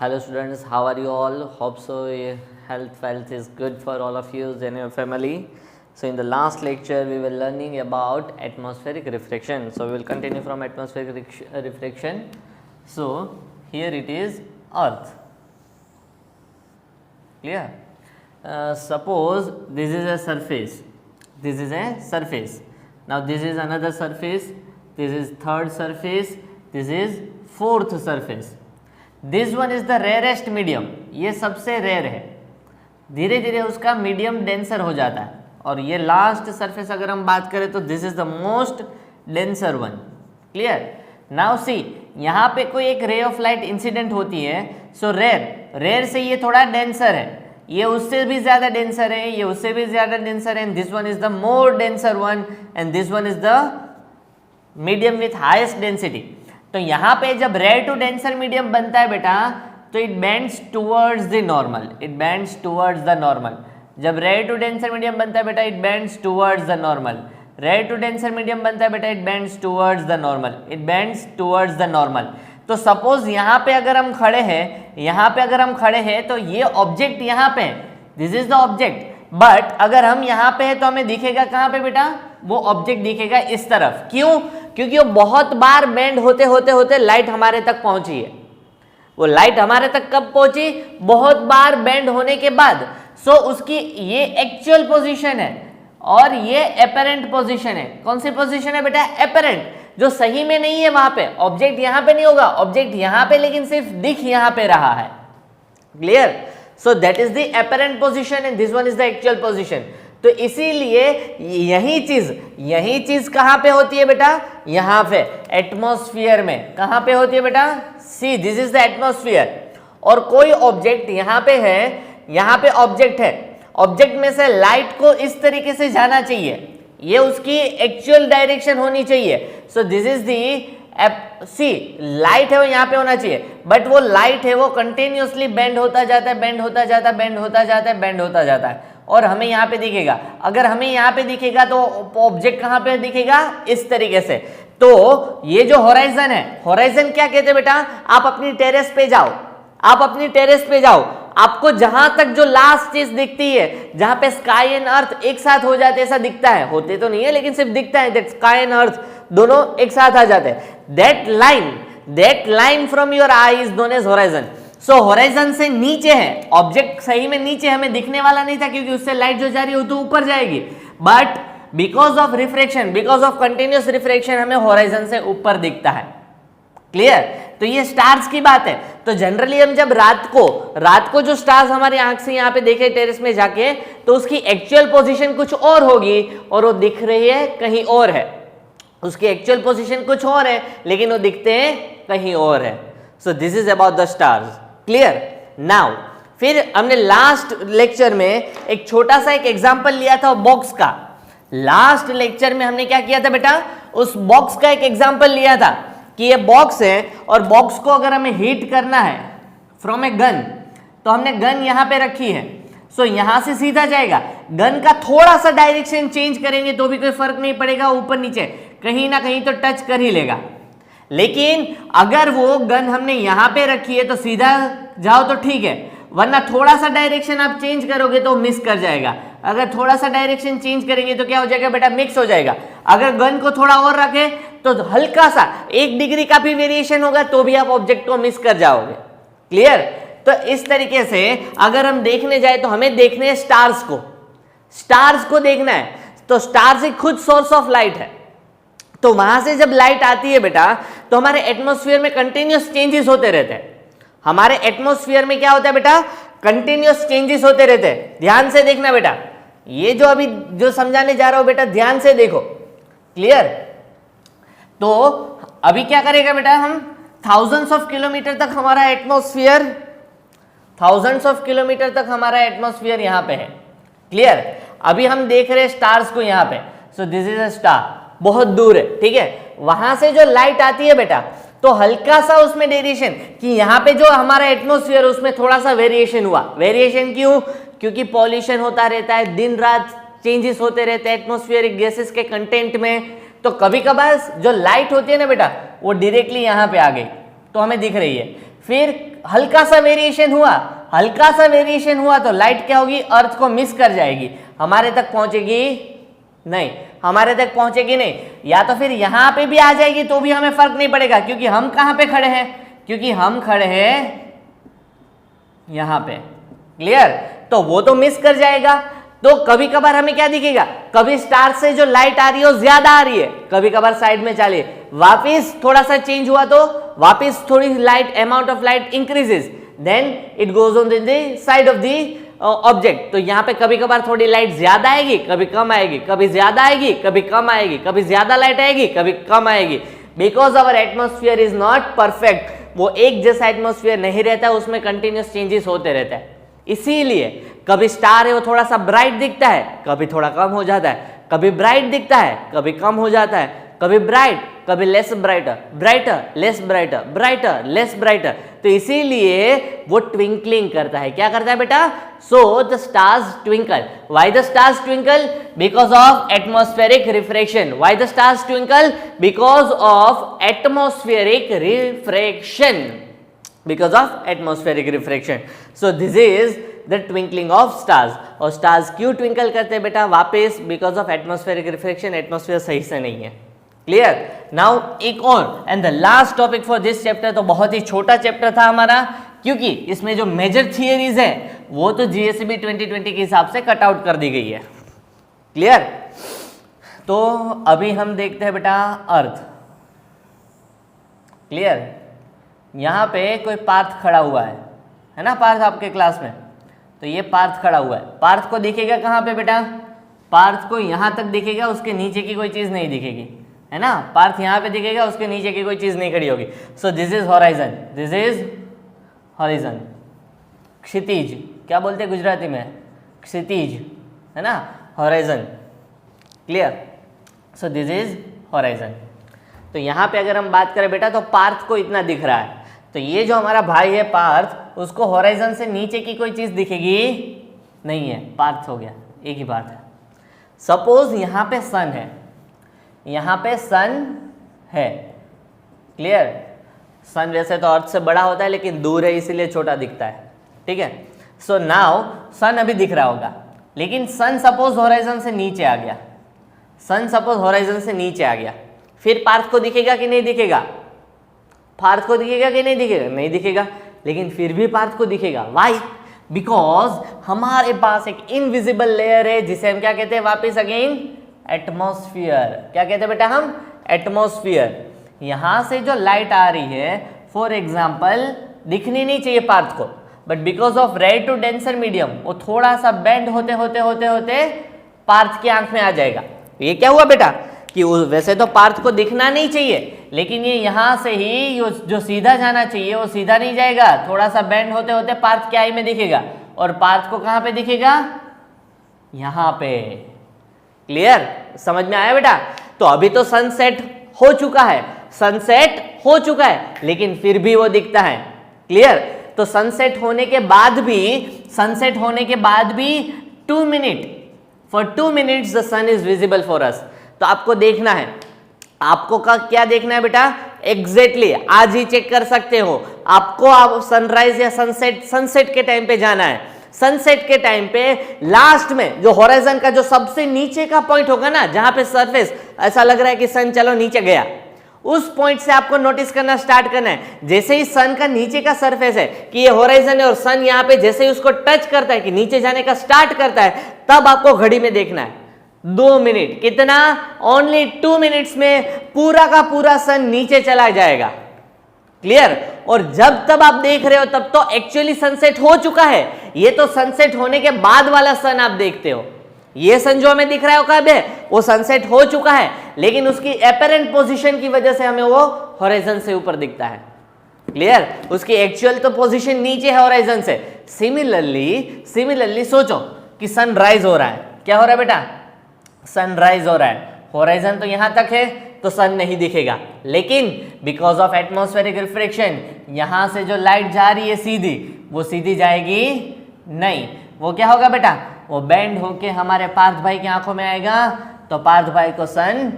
Hello students, how are you all? Hope so health is good for all of you and your family. So in the last lecture we were learning about atmospheric refraction. So we will continue from atmospheric refraction. So here it is Earth. Clear? Suppose this is a surface. This is a surface. Now this is another surface. This is third surface. This is fourth surface. This one is the rarest medium, ये सबसे rare है, धीरे धीरे उसका medium denser हो जाता है. और ये लास्ट सरफेस अगर हम बात करें तो this is the most denser one. Clear? Now see, यहाँ पे कोई एक रे ऑफ लाइट इंसिडेंट होती है. सो रेयर से ये थोड़ा डेंसर है, ये उससे भी ज्यादा डेंसर है, ये उससे भी ज्यादा डेंसर है. This one is the more denser one and this one is the medium with highest density. तो यहाँ पे जब रेयर टू डेंसर मीडियम बनता है बेटा, तो it bends towards the normal. It bends towards the normal. जब रेयर टू डेंसर मीडियम बनता है बेटा, it bends towards the normal. Rare to denser medium बनता है बेटा, it bends towards the normal. It bends towards the normal. तो suppose यहाँ पे अगर हम खड़े हैं, यहाँ पे अगर हम खड़े हैं तो ये ऑब्जेक्ट यहाँ पे है, this is the object. But अगर हम यहाँ पे है तो हमें दिखेगा कहाँ पे बेटा? वो ऑब्जेक्ट दिखेगा इस तरफ. क्यों? क्योंकि वो बहुत बार बेंड होते होते होते लाइट हमारे तक पहुंची है. वो लाइट हमारे तक कब पहुंची? बहुत बार बेंड होने के बाद. सो उसकी ये एक्चुअल पोजीशन है और ये एपरेंट पोजीशन है. कौन सी पोजीशन है बेटा? एपरेंट, जो सही में नहीं है. वहां पे ऑब्जेक्ट यहां पे नहीं होगा, ऑब्जेक्ट यहां पे, लेकिन सिर्फ दिख यहां पे रहा है. Clear? So that is the apparent position and this one is the actual position. तो इसीलिए यही चीज कहां पे होती है बेटा? यहां पे एटमॉस्फेयर में. कहां पे होती है बेटा? सी, दिस इज द एटमॉस्फेयर. और कोई ऑब्जेक्ट यहां पे है, यहां पे ऑब्जेक्ट है, ऑब्जेक्ट में से लाइट को इस तरीके से जाना चाहिए, ये उसकी एक्चुअल डायरेक्शन होनी चाहिए. So this is the see, light है वो यहाँ पे होना चाहिए, बट वो लाइट है वो कंटिन्यूअसली बेंड होता जाता है, बेंड होता जाता है, बेंड होता जाता है, बेंड होता जाता है. और हमें यहाँ पे दिखेगा. अगर हमें यहाँ पे दिखेगा तो ऑब्जेक्ट कहाँ पे दिखेगा? इस तरीके से. तो ये जो होराइजन है, होराइजन क्या कहते हैं बेटा? आप अपनी टेरेस पे जाओ, आप अपनी टेरेस पे जाओ, आपको जहां तक जो लास्ट चीज दिखती है, जहां पे स्काई एंड अर्थ एक साथ हो जाते ऐसा दिखता है, होते तो नहीं है लेकिन सिर्फ दिखता है, दैट स्काई एंड अर्थ दोनों एक साथ आ जाते हैं. That line from your eye is known as horizon. So horizon से नीचे है ऑब्जेक्ट, सही में नीचे हमें दिखने वाला नहीं था क्योंकि उससे लाइट जो जा रही है तो ऊपर जाएगी. But because of refraction, because of continuous refraction हमें होराइजन से ऊपर दिखता है. क्लियर? तो ये स्टार्स की बात है. तो जनरली हम जब रात को जो स्टार्स हमारी आंख से यहाँ पे देखे टेरेस में जाके, तो उसकी एक्चुअल पोजीशन कुछ और होगी और वो दिख रही है कहीं और है. उसकी एक्चुअल पोजीशन कुछ और है लेकिन वो दिखते हैं कहीं और है. सो this is about the stars. Clear? Now फिर हमने लास्ट लेक्चर में एक छोटा सा एक एग्जांपल लिया था बॉक्स का. लास्ट लेक्चर में हमने क्या किया था बेटा? उस बॉक्स का एक एग्जांपल लिया था कि ये बॉक्स है और बॉक्स को अगर हमें हीट करना है फ्रॉम ए गन, तो हमने गन यहां पे रखी है. सो यहां से सीधा जाएगा. गन का थोड़ा सा डायरेक्शन चेंज करेंगे तो भी कोई फर्क नहीं पड़ेगा, ऊपर नीचे कहीं ना कहीं तो टच कर ही लेगा. लेकिन अगर वो गन हमने यहां पे रखी है तो सीधा जाओ तो ठीक है, वरना थोड़ा सा डायरेक्शन आप चेंज करोगे तो मिस कर जाएगा. अगर थोड़ा सा डायरेक्शन चेंज करेंगे तो क्या हो जाएगा बेटा? मिक्स हो जाएगा. अगर गन को थोड़ा और रखे तो हल्का सा 1 डिग्री का भी वेरिएशन होगा तो भी आप ऑब्जेक्ट को मिस कर जाओगे. क्लियर? तो इस तरीके से अगर हम देखने जाए तो हमें देखने हैं स्टार्स को देखना है. तो स्टार्स एक खुद सोर्स ऑफ लाइट है. तो वहां से जब लाइट आती है बेटा तो हमारे एटमॉस्फेयर में कंटिन्यूअस चेंजेस होते रहते हैं. हमारे एटमॉस्फेयर में क्या होता है बेटा? कंटिन्यूअस चेंजेस होते रहते हैं. ध्यान से देखना बेटा, ये जो अभी जो समझाने जा रहा हूं बेटा ध्यान से देखो. क्लियर? तो अभी क्या करेगा बेटा? हम थाउजेंड्स ऑफ किलोमीटर तक हमारा एटमॉस्फेयर यहां पे है. क्लियर? अभी हम देख रहे हैं स्टार्स को यहां पे. सो दिस इज अ स्टार, बहुत दूर है. ठीक है? वहां से जो लाइट आती है बेटा तो हल्का सा उसमें डेरिएशन, कि यहाँ पे जो हमारा एटमॉस्फेयर उसमें थोड़ा सा वेरिएशन हुआ. वेरिएशन क्यों? क्योंकि पॉल्यूशन होता रहता है, दिन रात चेंजेस होते रहते हैं एटमॉस्फेरिक गैसेस के कंटेंट में. तो कभी कभार जो लाइट होती है ना बेटा वो डायरेक्टली यहाँ पे आ गई तो हमें दिख रही है. फिर हल्का सा वेरिएशन हुआ तो लाइट क्या होगी, अर्थ को मिस कर जाएगी, हमारे तक पहुंचेगी नहीं, या तो फिर यहां पे भी आ जाएगी तो भी हमें फर्क नहीं पड़ेगा, क्योंकि हम कहां पे खड़े हैं, यहां पे। क्लियर? तो वो तो मिस कर जाएगा। तो कभी कभार हमें क्या दिखेगा, कभी स्टार से जो लाइट आ रही है वो ज्यादा आ रही है, कभी कभार साइड में चलिए, वापिस थोड़ा सा चेंज हुआ तो वापिस थोड़ी light, amount of light increases, then it goes on the side of the object. तो यहाँ पे कभी कभार थोड़ी लाइट ज्यादा आएगी, कभी कम आएगी, कभी ज्यादा आएगी, कभी कम आएगी, कभी ज्यादा लाइट आएगी, कभी कम आएगी, because our atmosphere is not perfect. वो एक जैसा एटमोस्फियर नहीं रहता है, उसमें कंटिन्यूस चेंजेस होते रहता है। इसीलिए कभी स्टार है वो थोड़ा सा ब्राइट दिखता है, कभी थोड़ा कम हो जाता है, कभी ब्राइट दिखता है, कभी कम हो जाता है, कभी ब्राइट, कभी less brighter, brighter less brighter, brighter less brighter. तो इसीलिए वो ट्विंकलिंग करता है। क्या करता है बेटा? So the stars twinkle. Why the stars twinkle? Because of atmospheric refraction. Why the stars twinkle? Because of atmospheric refraction, because of atmospheric refraction. So this is the twinkling of stars. और stars क्यों twinkle करते हैं बेटा? वापस because of atmospheric refraction, atmosphere सही से नहीं है। क्लियर? नाउ एक और and the last topic for this chapter, तो बहुत ही छोटा चैप्टर था हमारा, क्योंकि इसमें जो मेजर थियरीज है वो तो GSEB 2020 के हिसाब से कट आउट कर दी गई है। क्लियर? तो अभी हम देखते हैं बेटा अर्थ। क्लियर? यहाँ पे कोई पार्थ खड़ा हुआ है ना, पार्थ आपके क्लास में, तो ये पार्थ खड़ा हुआ है। पार्थ को दिखेगा कहाँ पे बेटा? पार्थ को यहाँ तक दिखेगा, उसके नीचे की कोई चीज़ नहीं दिखेगी, है ना। पार्थ यहाँ पे दिखेगा, उसके नीचे की कोई चीज़ नहीं खड़ी होगी। So this is horizon, this is horizon. क्षितिज क्या बोलते हैं गुजराती में? क्षितिज, है ना, horizon. Clear? So this is horizon. तो यहाँ पे अगर हम बात करें बेटा, तो पार्थ को इतना दिख रहा है, तो ये जो हमारा भाई है पार्थ, उसको हॉराइजन से नीचे की कोई चीज़ दिखेगी नहीं है, पार्थ हो गया, एक ही बात है। सपोज यहाँ पे सन है, यहाँ पे सन है। क्लियर? सन वैसे तो अर्थ से बड़ा होता है, लेकिन दूर है इसीलिए छोटा दिखता है। ठीक है? सो नाउ सन अभी दिख रहा होगा, लेकिन सन सपोज हॉराइजन से नीचे आ गया, सन सपोज हॉराइजन से नीचे आ गया, फिर पार्थ को दिखेगा कि नहीं दिखेगा? पार्थ को दिखेगा कि नहीं दिखेगा? नहीं दिखेगा, लेकिन फिर भी पार्थ को दिखेगा। व्हाई? बिकॉज हमारे पास एक इनविजिबल लेयर है जिसे हम क्या कहते हैं? वापस अगेन एटमॉस्फेयर। क्या कहते हैं बेटा हम? एटमॉस्फेयर। यहां से जो लाइट आ रही है, फॉर एग्जाम्पल, दिखनी नहीं चाहिए पार्थ को, but because of rare to denser medium वो थोड़ा सा बेंड होते होते होते होते पार्थ की आंख में आ जाएगा। ये क्या हुआ बेटा कि वैसे तो पार्थ को दिखना नहीं चाहिए, लेकिन ये यहां से ही जो सीधा जाना चाहिए वो सीधा नहीं जाएगा, थोड़ा सा बेंड होते होते पार्थ की आई में दिखेगा। और पार्थ को कहां पे दिखेगा? यहां पे। क्लियर? समझ में आया बेटा? तो अभी तो सनसेट हो चुका है, सनसेट हो चुका है, लेकिन फिर भी वो दिखता है। क्लियर? तो सनसेट होने के बाद भी 2 minute, for 2 minutes the sun is visible for us. तो आपको देखना है, आपको क्या देखना है बेटा? एग्जैक्टली आज ही चेक कर सकते हो। आपको आप सनराइज या सनसेट के टाइम पे जाना है। सनसेट के टाइम पे लास्ट में जो हॉराइजन का जो सबसे नीचे का पॉइंट होगा ना, जहां पे सरफेस ऐसा लग रहा है कि सन चलो नीचे गया, उस पॉइंट से आपको नोटिस करना स्टार्ट करना है। जैसे ही सन का नीचे का सरफेस है कि ये हॉराइजन है और सन यहाँ पे जैसे ही उसको टच करता है कि नीचे जाने का स्टार्ट करता है, तब आपको घड़ी में देखना है 2 मिनट। कितना? ओनली 2 मिनट्स में पूरा का पूरा सन नीचे चला जाएगा। क्लियर? और जब तब आप देख रहे हो तब तो एक्चुअली सनसेट हो चुका है। ये तो सनसेट होने के बाद वाला सन आप देखते हो। ये सन जो हमें दिख रहा है कब है? वो सनसेट हो चुका है, लेकिन उसकी एपरेंट पोजीशन की वजह से हमें वो हॉराइजन से ऊपर दिखता है। क्लियर? उसकी एक्चुअल तो पोजीशन नीचे है हॉराइजन से। सिमिलरली सोचो कि सनराइज हो रहा है। क्या हो रहा है बेटा? सनराइज हो रहा है। हॉराइजन तो यहां तक है तो सन नहीं दिखेगा, लेकिन बिकॉज ऑफ एटमॉस्फेरिक रिफ्रैक्शन यहां से जो लाइट जा रही है सीधी, वो सीधी जाएगी नहीं। वो क्या होगा बेटा? वो बेंड होके हमारे पार्थ भाई की आंखों में आएगा, तो पार्थ भाई को सन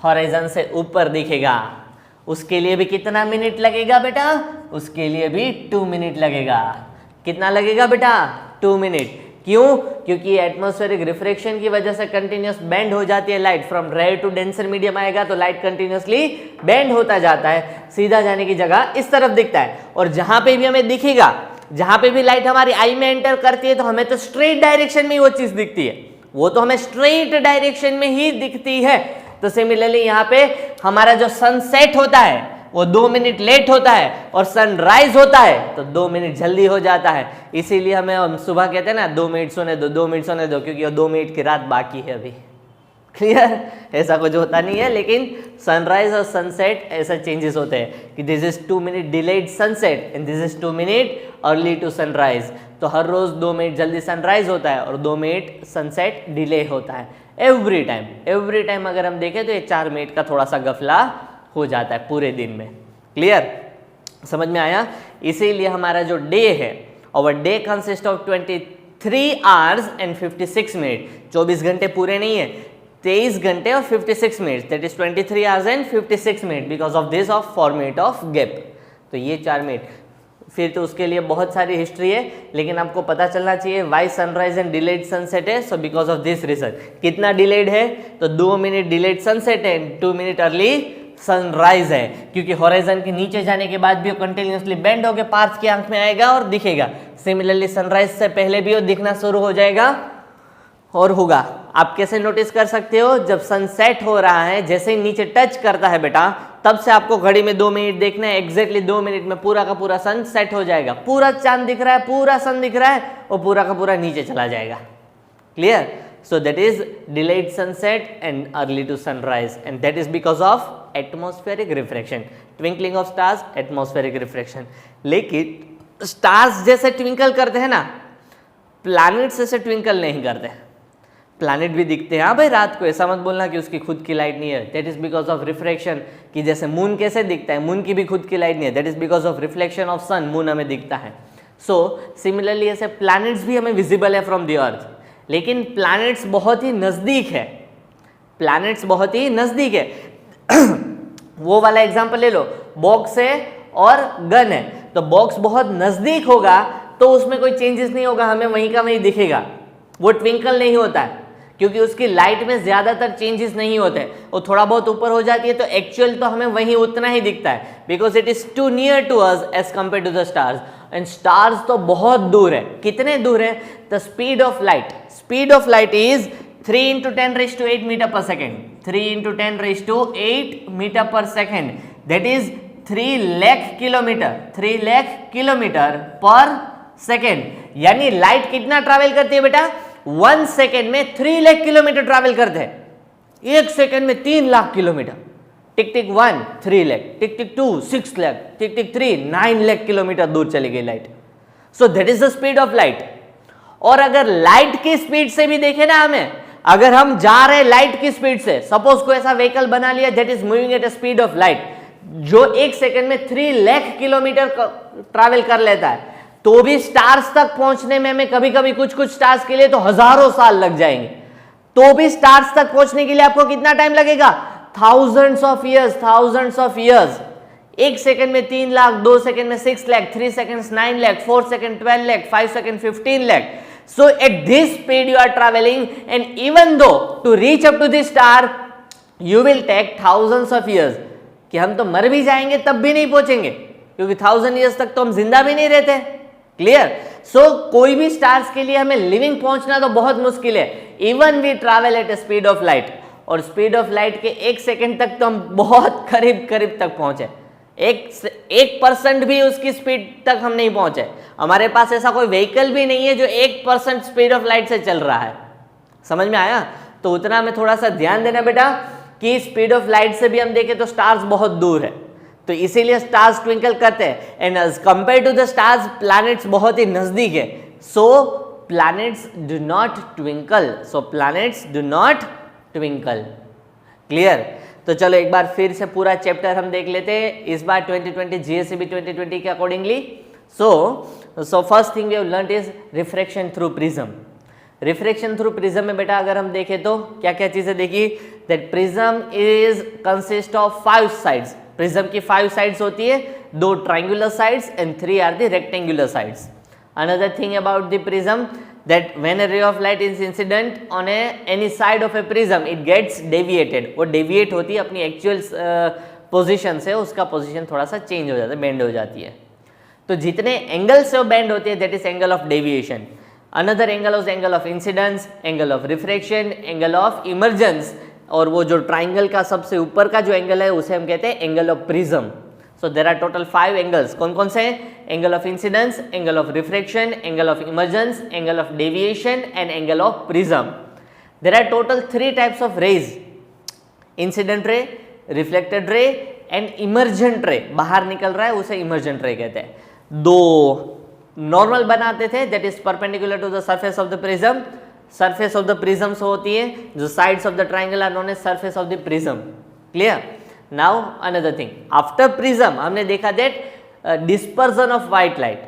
हॉराइजन से ऊपर दिखेगा। उसके लिए भी कितना मिनट लगेगा बेटा? उसके लिए भी 2 मिनट लगेगा। कितना लगेगा बेटा? 2 मिनट। क्यों? क्योंकि एटमॉस्फेरिक रिफ्रैक्शन की वजह से कंटिन्यूस बेंड हो जाती है light. From rare to denser medium आएगा तो लाइट कंटिन्यूसली बेंड होता जाता है, सीधा जाने की जगह इस तरफ दिखता है। और जहां पे भी हमें दिखेगा, जहां पे भी लाइट हमारी आई में एंटर करती है तो हमें तो स्ट्रेट डायरेक्शन में ही वो चीज दिखती है, वो तो हमें स्ट्रेट डायरेक्शन में ही दिखती है। तो सिमिलरली यहाँ पे हमारा जो सनसेट होता है वो 2 मिनट लेट होता है और सनराइज होता है तो 2 मिनट जल्दी हो जाता है। इसीलिए हम सुबह कहते हैं ना 2 मिनट सोने दो, 2 मिनट सोने दो, क्योंकि 2 मिनट की रात बाकी है अभी। क्लियर? ऐसा कुछ होता नहीं है, लेकिन सनराइज और सनसेट ऐसा चेंजेस होते हैं कि this is 2 minute delayed sunset and this is 2 minute early to sunrise. तो हर रोज 2 मिनट जल्दी सनराइज होता है और 2 मिनट सनसेट डिले होता है। एवरी टाइम अगर हम देखें तो ये 4 मिनट का थोड़ा सा गफला हो जाता है पूरे दिन में। क्लियर? समझ में आया? इसीलिए हमारा जो डे है, और day consist of 23 hours and 56 minute. 24 घंटे पूरे नहीं है, 23 घंटे और 56 minute, that is 23 hours and 56 minute because of this of 4 minute of gap. तो ये 4 मिनट। फिर तो उसके लिए बहुत सारी हिस्ट्री है, लेकिन आपको पता चलना चाहिए why sunrise and delayed sunset है। So because of this reason. कितना डिलेड है? तो 2 मिनट डिलेड सनसेट है, 2 मिनट अर्ली सनराइज है, क्योंकि हॉराइजन के नीचे जाने के बाद भी वो कंटिन्यूसली बेंड होकर पार्थ की आंख में आएगा और दिखेगा। सिमिलरली सनराइज से पहले भी वो दिखना शुरू हो जाएगा और होगा। आप कैसे नोटिस कर सकते हो? जब सनसेट हो रहा है, जैसे ही नीचे टच करता है बेटा, तब से आपको घड़ी में 2 मिनट देखना है। एग्जैक्टली 2 मिनट में पूरा का पूरा सन सेट हो जाएगा। पूरा चांद दिख रहा है, पूरा सन दिख रहा है, और पूरा का पूरा नीचे चला जाएगा। Clear? So that is delayed sunset and early to sunrise, and that is because of atmospheric refraction, twinkling of stars, atmospheric refraction। लेकिन stars जैसे ट्विंकल करते हैं ना, प्लैनेट्स ऐसे ट्विंकल नहीं करते। प्लैनेट भी दिखते हैं, हाँ भाई, रात को। ऐसा मत बोलना कि उसकी खुद की लाइट नहीं है, that is because of refraction. कि जैसे मून कैसे दिखता है, मून की भी खुद की लाइट नहीं है, that is because of reflection of sun, moon हमें दिखता है। सो सिमिलरली ऐसे प्लैनेट्स भी हमें विजिबल है फ्रॉम द अर्थ, लेकिन प्लैनेट्स बहुत ही नजदीक है। प्लैनेट्स बहुत ही नजदीक है। वो वाला एग्जांपल ले लो, बॉक्स है और गन है। तो बॉक्स बहुत नजदीक होगा तो उसमें कोई चेंजेस नहीं होगा, हमें वहीं का वहीं दिखेगा, वो ट्विंकल नहीं होता है, क्योंकि उसकी लाइट में ज्यादातर चेंजेस नहीं होते। वो थोड़ा बहुत ऊपर हो जाती है तो एक्चुअल तो हमें वहीं उतना ही दिखता है, because it is too near to us as compare to the stars. And stars तो बहुत दूर है। कितने दूर है? The speed of light is 3 × 10⁸ meter per second. 3 × 10⁸ meter per second, that is 3 lakh kilometer. 3 lakh kilometer per second. यानी light कितना travel करती है बेटा? 1 सेकेंड में 3 लाख किलोमीटर ट्रैवल करते हैं। 1 सेकेंड में 3 लाख किलोमीटर। टिक टिक 1 3 लाख, टिक टिक 2 6 लाख, टिक टिक 3 9 लाख किलोमीटर दूर चली गई light. So that is the speed of light. और अगर लाइट की स्पीड से भी देखें ना, हमें अगर हम जा रहे हैं लाइट की स्पीड से, सपोज कोई ऐसा व्हीकल बना लिया that is moving at a speed of light, जो 1 सेकेंड में 3 लाख किलोमीटर ट्रैवल कर लेता है, तो भी स्टार्स तक पहुंचने में हमें कभी कभी कुछ स्टार्स के लिए तो हजारों साल लग जाएंगे। तो भी स्टार्स तक पहुंचने के लिए आपको कितना टाइम लगेगा? Thousands of years. 1 सेकेंड में 3 लाख, 2 सेकेंड में 6 lakh, 3 seconds 9 lakh, 4 second 12 lakh, 5 second 15 lakh. So at this speed you are traveling, and even though to reach up to this star you will take thousands of years, कि हम तो मर भी जाएंगे तब भी नहीं पहुंचेंगे, क्योंकि 1000 years तक तो हम जिंदा भी नहीं रहते। क्लियर? सो कोई भी स्टार्स के लिए हमें लिविंग पहुंचना तो बहुत मुश्किल है। Even we travel at speed of light, और स्पीड ऑफ लाइट के 1 सेकेंड तक तो हम बहुत करीब तक पहुंचे। 1% भी उसकी स्पीड तक हम नहीं पहुंचे। हमारे पास ऐसा कोई व्हीकल भी नहीं है जो 1% स्पीड ऑफ लाइट से चल रहा है। समझ में आया? तो उतना में थोड़ा सा ध्यान देना बेटा कि स्पीड ऑफ लाइट से भी हम देखें तो स्टार्स बहुत दूर है, तो इसीलिए स्टार्स ट्विंकल करते हैं। And as compare to the stars, planets बहुत ही नजदीक है। So planets do not twinkle. Clear? तो चलो एक बार फिर से पूरा चैप्टर हम देख लेते हैं, इस बार 2020 GSCB 2020 के accordingly. So first thing we have learned is refraction through prism. Refraction through prism में बेटा अगर हम देखें तो क्या क्या चीजें देखी? That prism is consist of 5 sides. Prism की 5 साइड्स होती है, 2 triangular sides and 3 are the rectangular sides. Another thing about the prism, that when a ray of light is incident on any side of a prism, it gets deviated. वो deviate होती है अपनी actual position से, उसका position थोड़ा सा change हो जाता है, bend हो जाती है. तो जितने एंगल से वो bend होती है, that is angle of deviation. Another angle is angle of incidence, angle of refraction, angle of emergence. और वो जो ट्राइंगल का सबसे ऊपर का जो एंगल है उसे हम कहते हैं angle of prism. So there are total 5 angles. कौन कौन से हैं? Angle of incidence, angle of refraction, angle of emergence, angle of deviation and angle of prism. There are total 3 types of rays, incident ray, reflected ray and emergent ray. बाहर निकल रहा है उसे emergent रे कहते हैं. 2 नॉर्मल बनाते थे, that is perpendicular to the surface of the prism. Surface of the prism होती है, जो sides of the triangle are known as surface of the prism. Clear? Now another thing, after prism हमने देखा that dispersion of white light,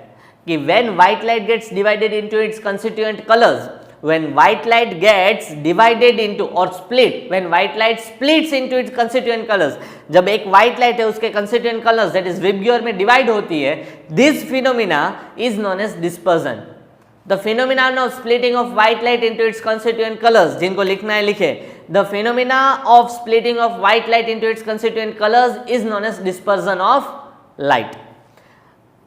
कि when white light gets divided into its constituent colours, when white light gets divided into or split, when white light splits into its constituent colors, जब एक white light है उसके constituent colors that is Vibgyor में divide होती है, this phenomena is known as dispersion. The phenomenon of splitting of white light into its constituent colors, जिनको लिखना है लिखे, the phenomena of splitting of white light into its constituent colors is known as dispersion of light.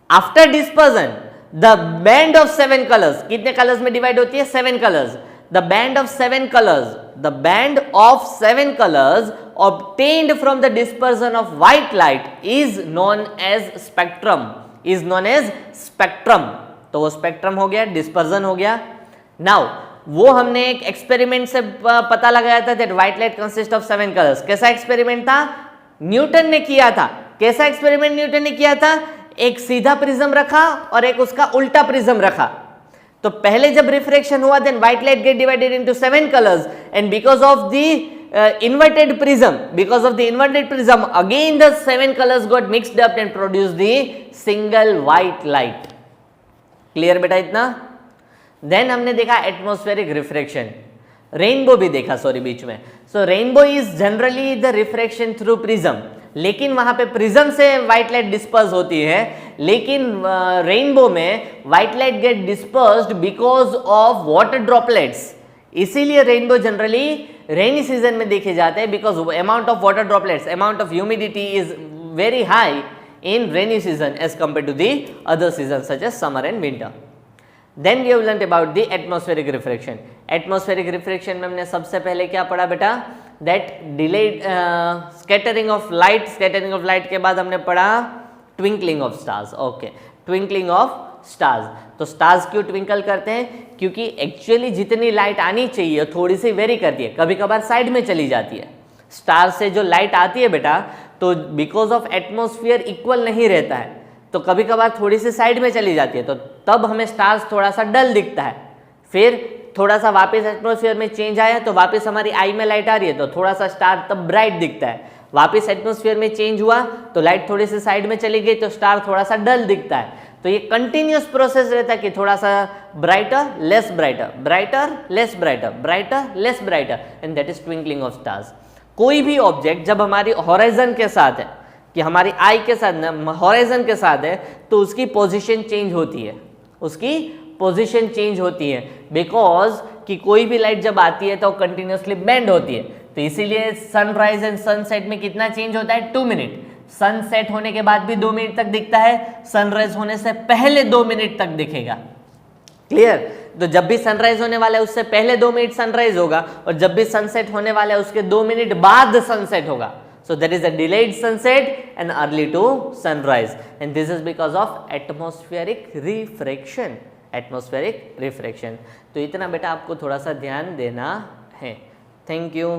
After dispersion, the band of 7 colors, कितने colors में divide होती है? 7 colors. The band of 7 colors, the band of 7 colors obtained from the dispersion of white light is known as spectrum. Is known as spectrum. तो वो spectrum हो गया, dispersion हो गया. Now वो हमने एक एक्सपेरिमेंट से पता लगाया था that white light consists of 7 colors. कैसा एक्सपेरिमेंट था? न्यूटन ने किया था. कैसा एक्सपेरिमेंट न्यूटन ने किया था? एक सीधा प्रिज्म रखा और एक उसका उल्टा प्रिज्म रखा. तो पहले जब रिफ्रैक्शन हुआ, then white light get divided into 7 colours, and because of the inverted prism, again the 7 colors got mixed up and produced the single white light. Clear बेटा इतना? देन हमने देखा एटमॉस्फेरिक रिफ्रैक्शन, रेनबो भी देखा sorry बीच में. So rainbow is generally the refraction through prism, लेकिन वहां पे प्रिज्म से व्हाइट लाइट डिस्पर्स होती है, लेकिन रेनबो में white light get dispersed because of water droplets. इसीलिए रेनबो जनरली रेनी सीजन में देखे जाते हैं, because amount of water droplets, amount of humidity is very high in rainy season as compared to the other seasons such as summer and winter. Then we have learnt about the atmospheric refraction. Atmospheric refraction में हमने सबसे पहले क्या पढ़ा बेटा? That delayed scattering of light. Scattering of light के बाद हमने पढ़ा twinkling of stars. Okay, twinkling of stars. तो stars क्यों twinkle करते हैं? क्योंकि एक्चुअली जितनी लाइट आनी चाहिए थोड़ी सी वेरी करती है, कभी कभार साइड में चली जाती है. स्टार से जो लाइट आती है बेटा, तो बिकॉज ऑफ एटमॉस्फेयर इक्वल नहीं रहता है, तो कभी कभार थोड़ी सी साइड में चली जाती है, तो तब हमें स्टार्स थोड़ा सा डल दिखता है. फिर थोड़ा सा वापस एटमॉस्फेयर में चेंज आया तो वापस हमारी आई में लाइट आ रही है, तो थोड़ा सा स्टार तब ब्राइट दिखता है. वापस एटमॉस्फेयर में चेंज हुआ तो लाइट थोड़ी सी साइड में चली गई तो स्टार थोड़ा सा डल दिखता है. तो ये कंटिन्यूस प्रोसेस रहता है कि थोड़ा सा brighter less brighter, brighter less brighter, brighter less brighter, and that is twinkling of stars. कोई भी ऑब्जेक्ट जब हमारी हॉराइजन के साथ है, कि हमारी आई के साथ हॉराइजन के साथ है, तो उसकी पोजीशन चेंज होती है, उसकी पोजीशन चेंज होती है, बिकॉज कि कोई भी लाइट जब आती है तो कंटिन्यूसली बेंड होती है. तो इसीलिए सनराइज एंड सनसेट में कितना चेंज होता है? 2 मिनट. सनसेट होने के बाद भी 2 मिनट तक दिखता है, सनराइज होने से पहले 2 मिनट तक दिखेगा. क्लियर? तो जब भी सनराइज होने वाला है उससे पहले 2 मिनट सनराइज होगा, और जब भी सनसेट होने वाला है उसके 2 मिनट बाद सनसेट होगा. So there is a delayed sunset and early to sunrise, and this is because of atmospheric refraction. Atmospheric refraction. तो इतना बेटा आपको थोड़ा सा ध्यान देना है. Thank you.